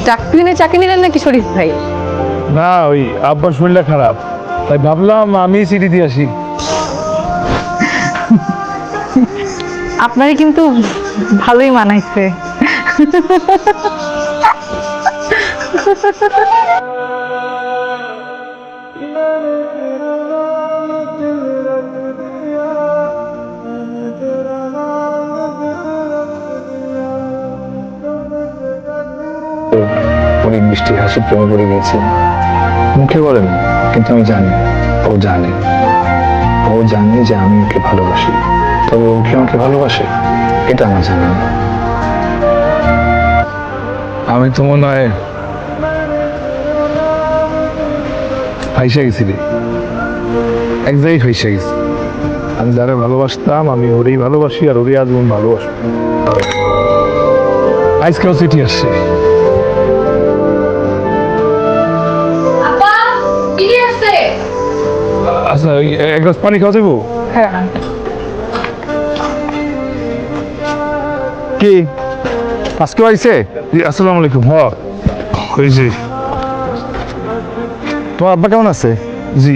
ডাক্তারিনে চাকরি নিলেন নাকি শরীফ ভাই? না, ওই আব্বার শরীরটা খারাপ, তাই ভাবলাম আমি সিটি দিয়ে আসি। আপনারই কিন্তু ভালোই মানাইছে। উনি মিষ্টি হাসি প্রেমে পড়ে গিয়েছে, মুখে বলেন কিন্তু আমি জানি ও জানে, ও জানে যে আমি ওকে ভালোবাসি, তবে ও কি আমাকে ভালোবাসে এটা আমার জানা না। আমি তো মনে হয় ফাইসা গেছি রে, এক জায়গায় ফাইসা গেছি। আমি যারা ভালোবাসতাম আমি ওরেই ভালোবাসি, আর ওরে আজীবন ভালোবাসি। আজকেও চিঠি আসছে। আচ্ছা, এক গ্লাস পানি খাওয়া যাবো? হ্যাঁ। কি আজকে আইছে? আসসালামু আলাইকুম। হয়েছে। তোমার আব্বা কেমন আছে? জি,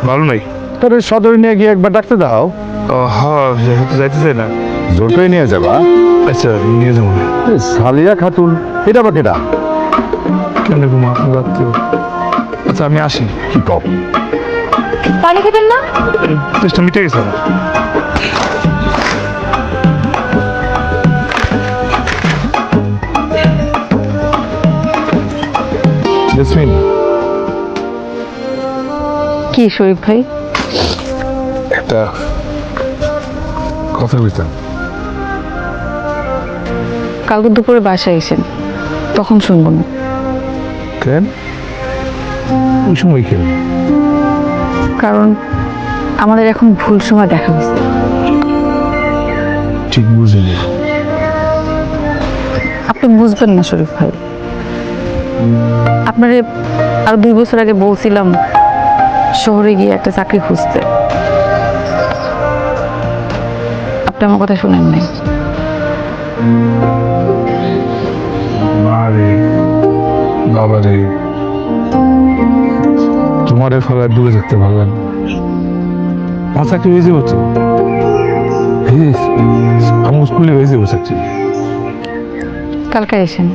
ভালো নাই। তোর সদরে নিয়ে গিয়ে একবার ডাকতে দাও। হ্যাঁ, যাইতে চাই না। জোর করে নিয়ে যাবা? আচ্ছা, নিয়ে যাবো। সালিয়া খাতুন, এটা বা কেটা? কেন ঘুমা আপনার রাত্রে? আচ্ছা, আমি আসি। কি কব? পানি খেতেন না? চেষ্টা মিটে গেছে না। জেসমিন, কি শরীফ ভাই? একটা কথা বলতাম। কালকে দুপুরে বাসায় এসেন, তখন শুনবো না। কেন? ওই সময় কেন? কারণ আমাদের এখন ভুল সময় দেখা হয়েছে। ঠিক বুঝিনি। আপনি বুঝবেন না শরীফ ভাই। আপনারে আরো 2 বছর আগে বলছিলাম শহরে গিয়ে একটা চাকরি খুঁজতে, আপনি আমার কথা শুনেন নাই। মারে বাবারে, তোমার ফলে দূরে থাকতে ভালো লাগে। আমার চাকরি হয়ে যাবো তো, আমার স্কুলে হয়ে যাবো চাকরি। কালকে এসেন।